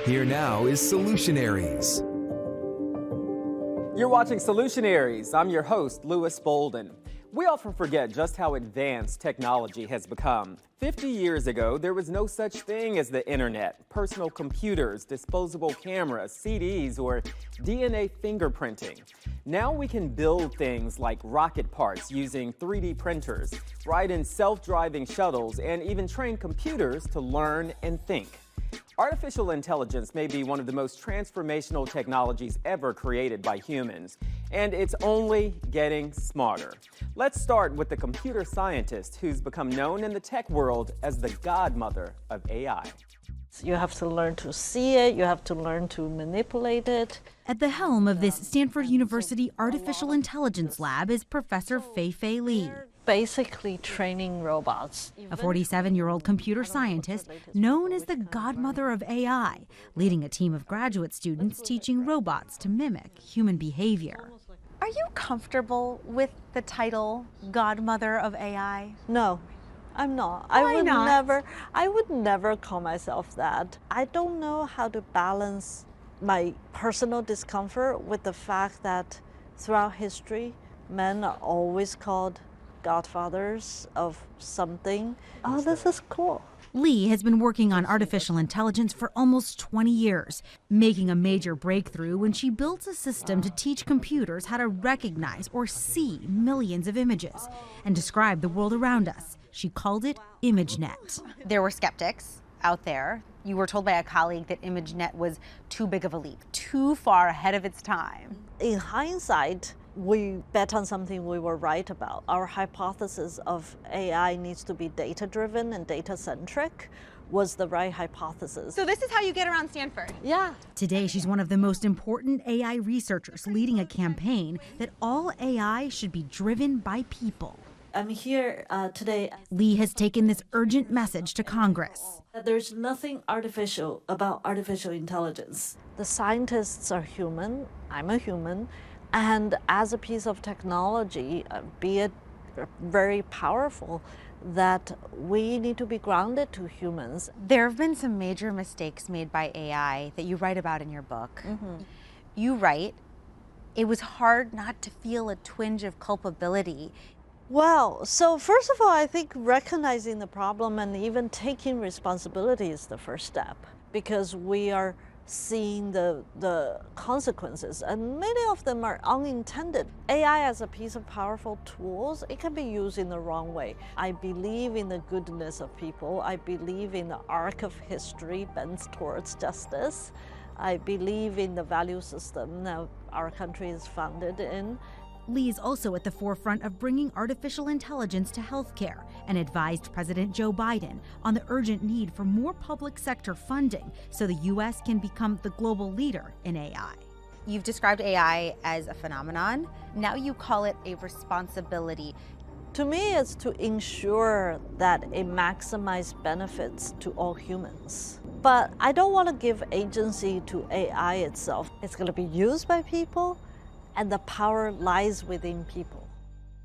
Here now is Solutionaries. You're watching Solutionaries. I'm your host, Lewis Bolden. We often forget just how advanced technology has become. 50 years ago, there was no such thing as the internet, personal computers, disposable cameras, CDs, or DNA fingerprinting. Now we can build things like rocket parts using 3D printers, ride in self-driving shuttles, and even train computers to learn and think. Artificial intelligence may be one of the most transformational technologies ever created by humans, and it's only getting smarter. Let's start with the computer scientist who's become known in the tech world as the godmother of AI. You have to learn to see it, you have to learn to manipulate it. At the helm of this Stanford University Artificial Intelligence Lab is Professor Fei Li. Basically training robots. A 47-year-old computer scientist known as the godmother of AI, leading a team of graduate students teaching robots to mimic human behavior. Are you comfortable with the title Godmother of AI? No, I'm not. Why not? I would never call myself that. I don't know how to balance my personal discomfort with the fact that throughout history, men are always called godfathers of something. Oh, this is cool. Li has been working on artificial intelligence for almost 20 years, making a major breakthrough when she built a system to teach computers how to recognize or see millions of images and describe the world around us. She called it ImageNet. There were skeptics out there. You were told by a colleague that ImageNet was too big of a leap, too far ahead of its time. In hindsight, we bet on something we were right about. Our hypothesis of AI needs to be data-driven and data-centric was the right hypothesis. So this is how you get around Stanford? Yeah. Today, she's one of the most important AI researchers leading a campaign that all AI should be driven by people. I'm here today. Li has taken this urgent message to Congress. There's nothing artificial about artificial intelligence. The scientists are human, I'm a human, and as a piece of technology, be it very powerful, that we need to be grounded to humans. There have been some major mistakes made by AI that you write about in your book. Mm-hmm. You write, it was hard not to feel a twinge of culpability. Well, so first of all, I think recognizing the problem and even taking responsibility is the first step, because we are seeing the consequences, and many of them are unintended. AI as a piece of powerful tools, it can be used in the wrong way. I believe in the goodness of people. I believe in the arc of history bends towards justice. I believe in the value system that our country is founded in. Li is also at the forefront of bringing artificial intelligence to healthcare and advised President Joe Biden on the urgent need for more public sector funding so the U.S. can become the global leader in AI. You've described AI as a phenomenon. Now you call it a responsibility. To me, it's to ensure that it maximizes benefits to all humans. But I don't want to give agency to AI itself. It's going to be used by people, and the power lies within people.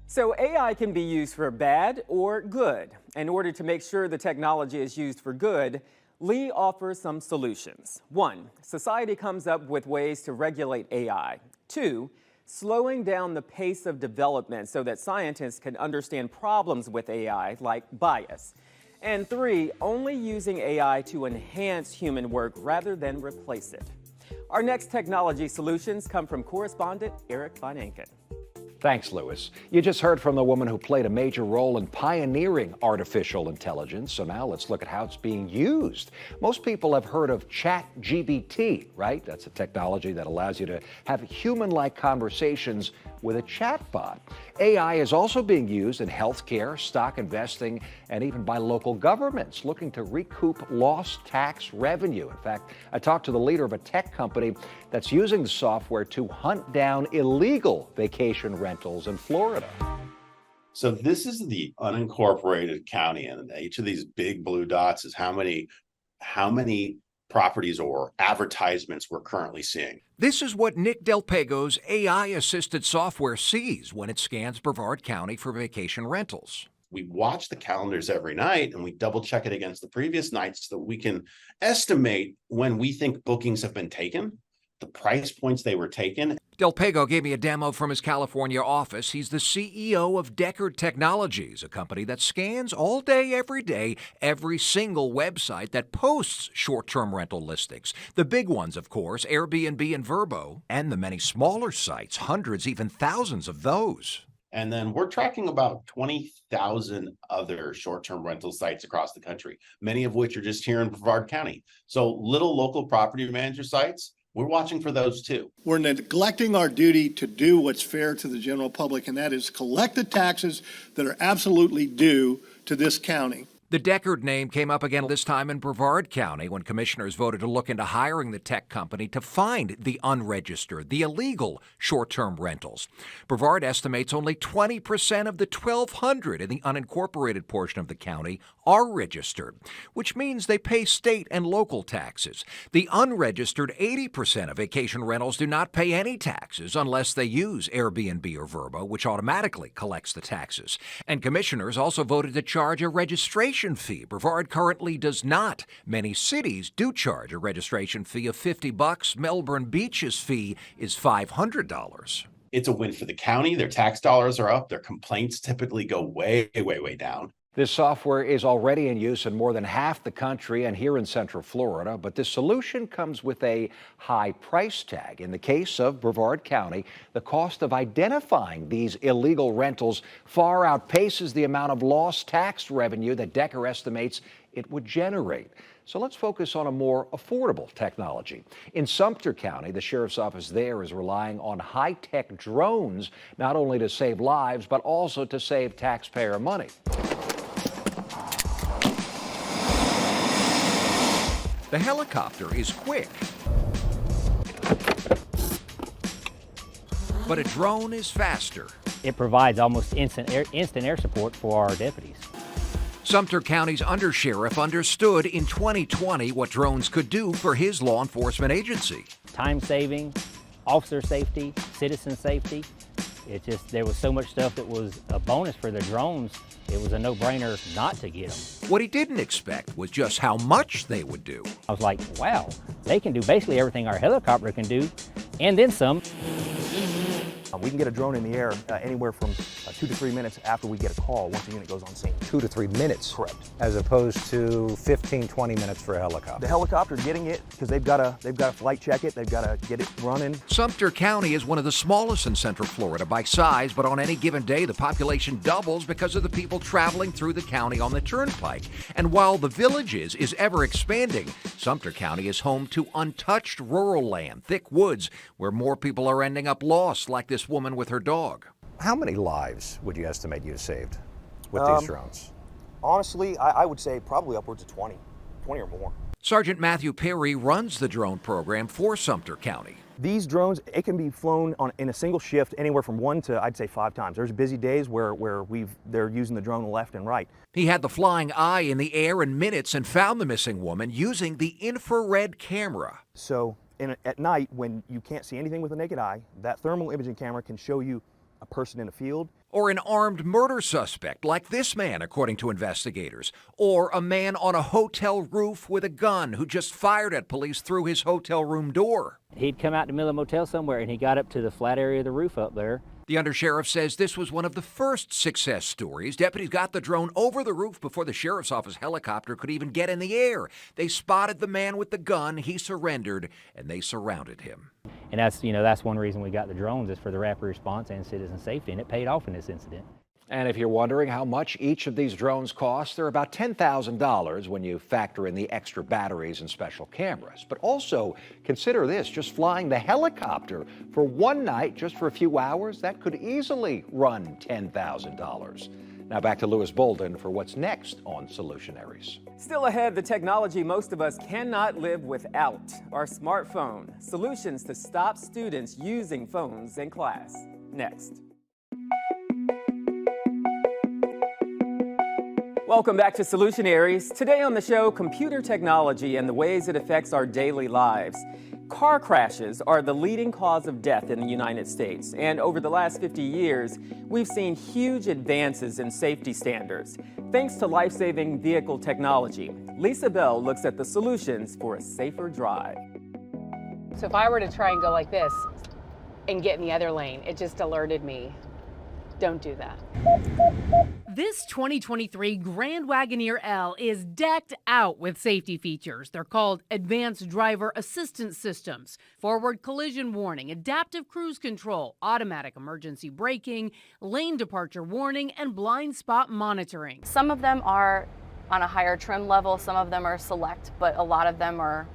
So AI can be used for bad or good. In order to make sure the technology is used for good, Li offers some solutions. 1, society comes up with ways to regulate AI. 2, slowing down the pace of development so that scientists can understand problems with AI like bias. And 3, only using AI to enhance human work rather than replace it. Our next technology solutions come from correspondent Eric Von Enken. Thanks, Lewis. You just heard from the woman who played a major role in pioneering artificial intelligence. So now let's look at how it's being used. Most people have heard of ChatGPT, right? That's a technology that allows you to have human-like conversations with a chatbot. AI is also being used in healthcare, stock investing, and even by local governments looking to recoup lost tax revenue. In fact, I talked to the leader of a tech company that's using the software to hunt down illegal vacation rentals in Florida. So this is the unincorporated county, and each of these big blue dots is how many properties or advertisements we're currently seeing. This is what Nick Del Pego's AI-assisted software sees when it scans Brevard County for vacation rentals. we watch the calendars every night and we double check it against the previous nights so that we can estimate when we think bookings have been taken, the price points they were taken. Del Pego gave me a demo from his California office. He's the CEO of Deckard Technologies, a company that scans all day, every single website that posts short-term rental listings. The big ones, of course, Airbnb and Vrbo, and the many smaller sites, hundreds, even thousands of those. And then we're tracking about 20,000 other short-term rental sites across the country, many of which are just here in Brevard County. So little local property manager sites, we're watching for those too. We're neglecting our duty to do what's fair to the general public, and that is collect the taxes that are absolutely due to this county. The Deckard name came up again this time in Brevard County when commissioners voted to look into hiring the tech company to find the unregistered, the illegal short-term rentals. Brevard estimates only 20% of the 1,200 in the unincorporated portion of the county are registered, which means they pay state and local taxes. The unregistered 80% of vacation rentals do not pay any taxes unless they use Airbnb or Vrbo, which automatically collects the taxes. And commissioners also voted to charge a registration fee. Brevard currently does not. Many cities do charge a registration fee of $50. Melbourne Beach's fee is $500. It's a win for the county. Their tax dollars are up. Their complaints typically go way, way, way down. This software is already in use in more than half the country and here in Central Florida, but this solution comes with a high price tag. In the case of Brevard County, the cost of identifying these illegal rentals far outpaces the amount of lost tax revenue that Deckard estimates it would generate. So let's focus on a more affordable technology. In Sumter County, the sheriff's office there is relying on high-tech drones, not only to save lives, but also to save taxpayer money. The helicopter is quick, but a drone is faster. It provides almost instant air support for our deputies. Sumter County's undersheriff understood in 2020 what drones could do for his law enforcement agency. Time saving, officer safety, citizen safety. There was so much stuff that was a bonus for the drones. It was a no-brainer not to get them. What he didn't expect was just how much they would do. I was like, wow, they can do basically everything our helicopter can do, and then some. We can get a drone in the air anywhere from 2 to 3 minutes after we get a call once the unit goes on scene. 2 to 3 minutes? Correct. As opposed to 15, 20 minutes for a helicopter. The helicopter getting it because they've got to flight check it, they've got to get it running. Sumter County is one of the smallest in Central Florida by size, but on any given day the population doubles because of the people traveling through the county on the turnpike. And while the Villages is ever expanding, Sumter County is home to untouched rural land, thick woods, where more people are ending up lost, like this woman with her dog. How many lives would you estimate you've saved with these drones? Honestly, I would say probably upwards of 20 or more. Sergeant Matthew Perry runs the drone program for Sumter County. These drones, it can be flown in a single shift anywhere from 1 to, I'd say, 5 times. There's busy days where they're using the drone left and right. He had the flying eye in the air in minutes and found the missing woman using the infrared camera. So at night, when you can't see anything with the naked eye, that thermal imaging camera can show you a person in a field. Or an armed murder suspect like this man, according to investigators. Or a man on a hotel roof with a gun who just fired at police through his hotel room door. He'd come out in the middle of the motel somewhere and he got up to the flat area of the roof up there. The undersheriff says this was one of the first success stories. Deputies got the drone over the roof before the sheriff's office helicopter could even get in the air. They spotted the man with the gun, he surrendered, and they surrounded him. And that's one reason we got the drones, is for the rapid response and citizen safety, and it paid off in this incident. And if you're wondering how much each of these drones cost, they're about $10,000 when you factor in the extra batteries and special cameras. But also consider this, just flying the helicopter for one night, just for a few hours, that could easily run $10,000. Now back to Louis Bolden for what's next on Solutionaries. Still ahead, the technology most of us cannot live without, our smartphone. Solutions to stop students using phones in class. Next. Welcome back to Solutionaries. Today on the show, computer technology and the ways it affects our daily lives. Car crashes are the leading cause of death in the United States, and over the last 50 years, we've seen huge advances in safety standards. Thanks to life-saving vehicle technology, Lisa Bell looks at the solutions for a safer drive. So if I were to try and go like this and get in the other lane, it just alerted me, don't do that. This 2023 Grand Wagoneer L is decked out with safety features. They're called Advanced Driver Assistance Systems, forward collision warning, adaptive cruise control, automatic emergency braking, lane departure warning, and blind spot monitoring. Some of them are on a higher trim level, some of them are select, but a lot of them are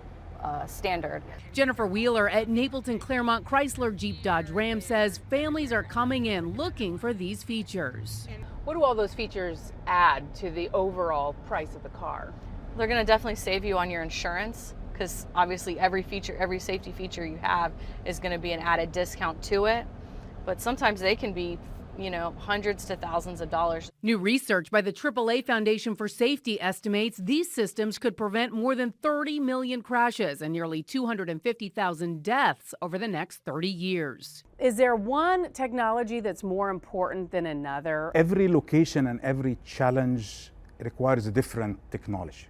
standard. Jennifer Wheeler at Napleton Claremont Chrysler Jeep Dodge Ram says families are coming in looking for these features. What do all those features add to the overall price of the car? They're going to definitely save you on your insurance, because obviously every safety feature you have is going to be an added discount to it. But sometimes they can be, hundreds to thousands of dollars. New research by the AAA Foundation for Safety estimates these systems could prevent more than 30 million crashes and nearly 250,000 deaths over the next 30 years. Is there one technology that's more important than another? Every location and every challenge requires a different technology.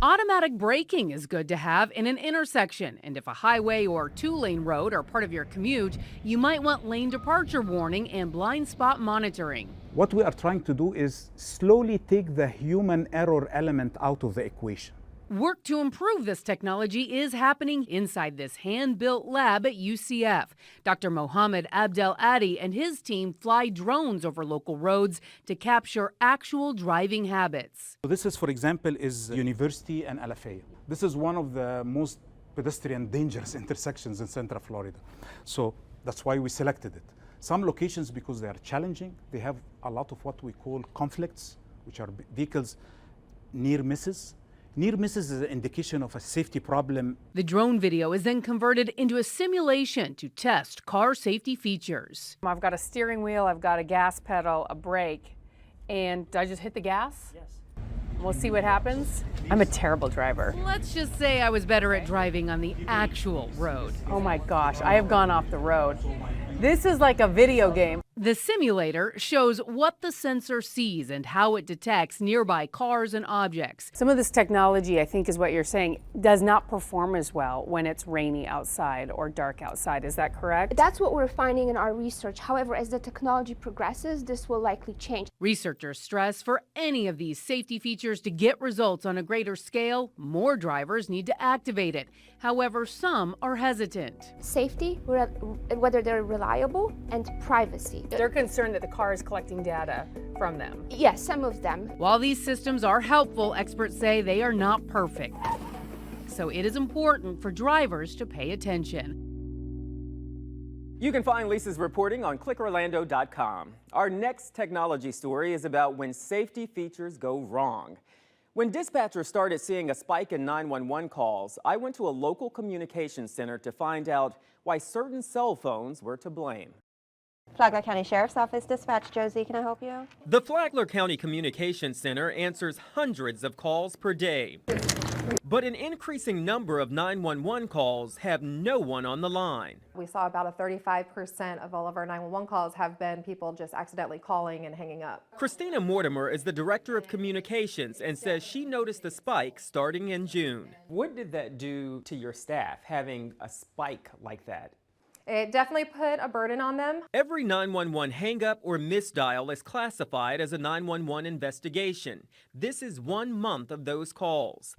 Automatic braking is good to have in an intersection, and if a highway or two-lane road are part of your commute, you might want lane departure warning and blind spot monitoring. What we are trying to do is slowly take the human error element out of the equation. Work to improve this technology is happening inside this hand-built lab at UCF. Dr. Mohammed Abdel Adi and his team fly drones over local roads to capture actual driving habits. So this is, for example, is University and Alafaya. This is one of the most pedestrian dangerous intersections in Central Florida. So that's why we selected it. Some locations, because they are challenging, they have a lot of what we call conflicts, which are vehicles near misses. Near misses is an indication of a safety problem. The drone video is then converted into a simulation to test car safety features. I've got a steering wheel, I've got a gas pedal, a brake, and do I just hit the gas? Yes. We'll see what happens. I'm a terrible driver. Let's just say I was better at driving on the actual road. Oh my gosh, I have gone off the road. This is like a video game. The simulator shows what the sensor sees and how it detects nearby cars and objects. Some of this technology, I think is what you're saying, does not perform as well when it's rainy outside or dark outside. Is that correct? That's what we're finding in our research. However, as the technology progresses, this will likely change. Researchers stress for any of these safety features to get results on a greater scale, more drivers need to activate it. However, some are hesitant. Safety, whether they're reliable, and privacy. They're concerned that the car is collecting data from them. Yes, some of them. While these systems are helpful, experts say they are not perfect. So it is important for drivers to pay attention. You can find Lisa's reporting on clickorlando.com. Our next technology story is about when safety features go wrong. When dispatchers started seeing a spike in 911 calls, I went to a local communications center to find out why certain cell phones were to blame. Flagler County Sheriff's Office, dispatch Josie, can I help you? The Flagler County Communications Center answers hundreds of calls per day. But an increasing number of 911 calls have no one on the line. We saw about a 35% of all of our 911 calls have been people just accidentally calling and hanging up. Christina Mortimer is the Director of Communications and says she noticed the spike starting in June. What did that do to your staff, having a spike like that? It definitely put a burden on them. Every 911 hang-up or misdial is classified as a 911 investigation. This is 1 month of those calls.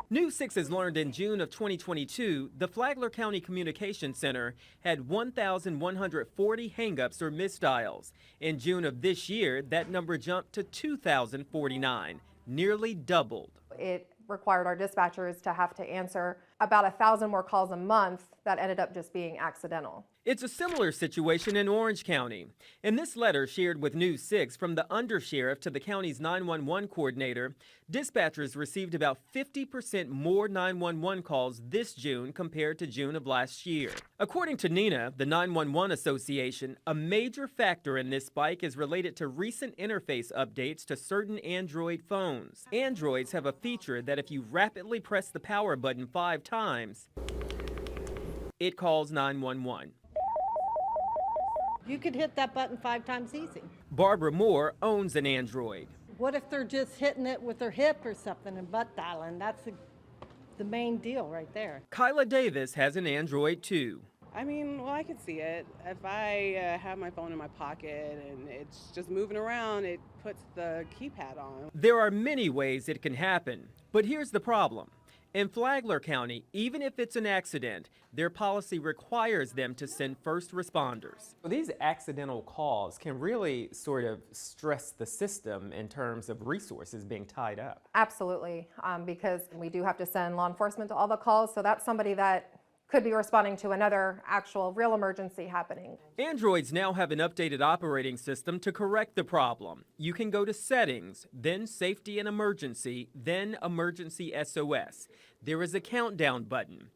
News 6 has learned in June of 2022, the Flagler County Communications Center had 1,140 hang-ups or misdials. In June of this year, that number jumped to 2,049, nearly doubled. It required our dispatchers to have to answer about 1,000 more calls a month that ended up just being accidental. It's a similar situation in Orange County. In this letter shared with News 6 from the undersheriff to the county's 911 coordinator, dispatchers received about 50% more 911 calls this June compared to June of last year. According to NINA, the 911 Association, a major factor in this spike is related to recent interface updates to certain Android phones. Androids have a feature that if you rapidly press the power button 5 times, it calls 911. You could hit that button 5 times easy. Barbara Moore owns an Android. What if they're just hitting it with their hip or something and butt dialing? That's the main deal right there. Kyla Davis has an Android too. I mean, well, I could see it. If I have my phone in my pocket and it's just moving around, it puts the keypad on. There are many ways it can happen, but here's the problem. In Flagler County, even if it's an accident, their policy requires them to send first responders. These accidental calls can really sort of stress the system in terms of resources being tied up. Absolutely, because we do have to send law enforcement to all the calls, so that's somebody that could be responding to another actual real emergency happening. Androids now have an updated operating system to correct the problem. You can go to Settings, then Safety and Emergency, then Emergency SOS. There is a countdown button.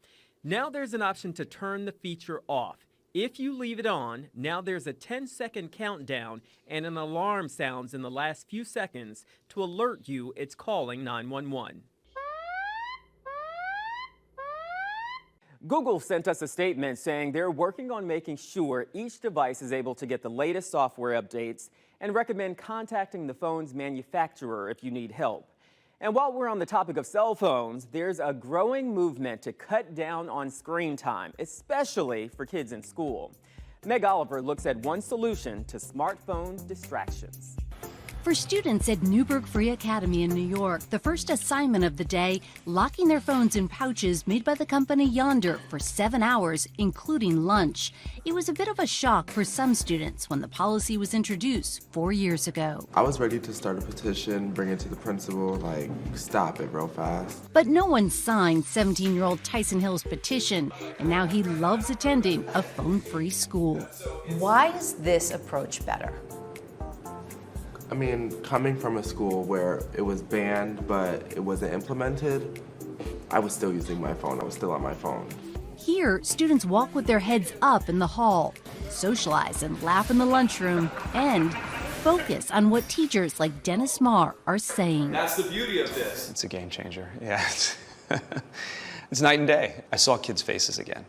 Now there's an option to turn the feature off. If you leave it on, now there's a 10-second countdown and an alarm sounds in the last few seconds to alert you it's calling 911. Google sent us a statement saying they're working on making sure each device is able to get the latest software updates and recommend contacting the phone's manufacturer if you need help. And while we're on the topic of cell phones, there's a growing movement to cut down on screen time, especially for kids in school. Meg Oliver looks at one solution to smartphone distractions. For students at Newburgh Free Academy in New York, the first assignment of the day, locking their phones in pouches made by the company Yonder for 7 hours, including lunch. It was a bit of a shock for some students when the policy was introduced 4 years ago. I was ready to start a petition, bring it to the principal, like, stop it real fast. But no one signed 17-year-old Tyson Hill's petition, and now he loves attending a phone-free school. Why is this approach better? I mean, coming from a school where it was banned but it wasn't implemented, I was still using my phone. I was still on my phone. Here, students walk with their heads up in the hall, socialize and laugh in the lunchroom, and focus on what teachers like Dennis Marr are saying. That's the beauty of this. It's a game changer. Yeah, it's night and day. I saw kids' faces again.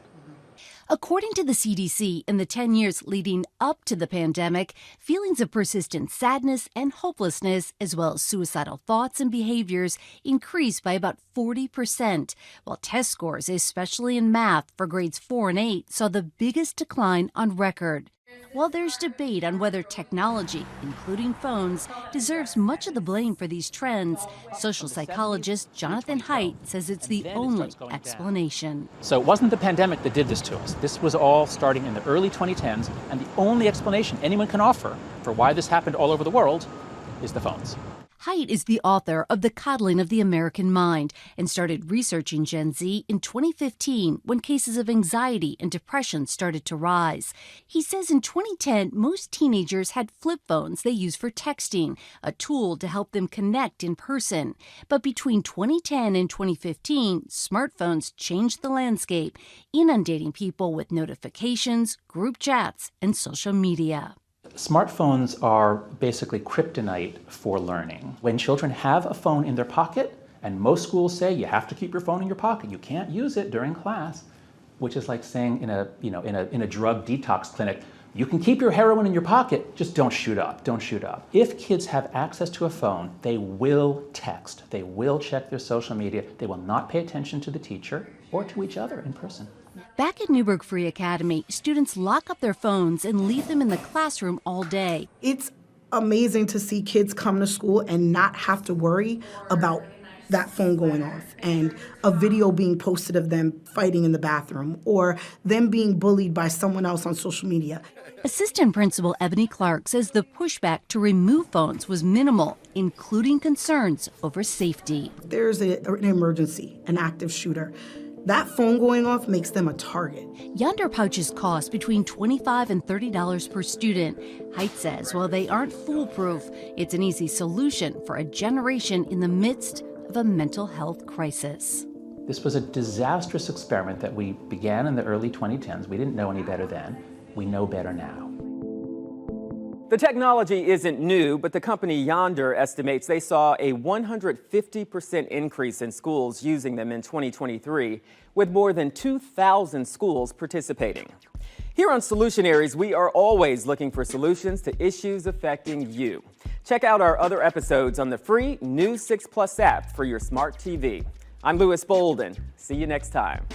According to the CDC, in the 10 years leading up to the pandemic, feelings of persistent sadness and hopelessness, as well as suicidal thoughts and behaviors, increased by about 40%, while test scores, especially in math for grades 4 and 8, saw the biggest decline on record. While there's debate on whether technology, including phones, deserves much of the blame for these trends, social psychologist Jonathan Haidt says it's the only explanation. So it wasn't the pandemic that did this to us. This was all starting in the early 2010s, and the only explanation anyone can offer for why this happened all over the world is the phones. Haidt is the author of The Coddling of the American Mind and started researching Gen Z in 2015 when cases of anxiety and depression started to rise. He says in 2010, most teenagers had flip phones they use for texting, a tool to help them connect in person. But between 2010 and 2015, smartphones changed the landscape, inundating people with notifications, group chats, and social media. Smartphones are basically kryptonite for learning. When children have a phone in their pocket, and most schools say you have to keep your phone in your pocket, you can't use it during class, which is like saying in a drug detox clinic, you can keep your heroin in your pocket, just don't shoot up, don't shoot up. If kids have access to a phone, they will text, they will check their social media, they will not pay attention to the teacher or to each other in person. Back at Newburgh Free Academy, students lock up their phones and leave them in the classroom all day. It's amazing to see kids come to school and not have to worry about that phone going off and a video being posted of them fighting in the bathroom or them being bullied by someone else on social media. Assistant Principal Ebony Clark says the pushback to remove phones was minimal, including concerns over safety. There's an emergency, an active shooter. that phone going off makes them a target. Yonder pouches cost between $25 and $30 per student. Height says while they aren't foolproof, it's an easy solution for a generation in the midst of a mental health crisis. This was a disastrous experiment that we began in the early 2010s. We didn't know any better then. We know better now. The technology isn't new, but the company Yonder estimates they saw a 150% increase in schools using them in 2023, with more than 2,000 schools participating. Here on Solutionaries, we are always looking for solutions to issues affecting you. Check out our other episodes on the free News 6 Plus app for your smart TV. I'm Louis Bolden. See you next time.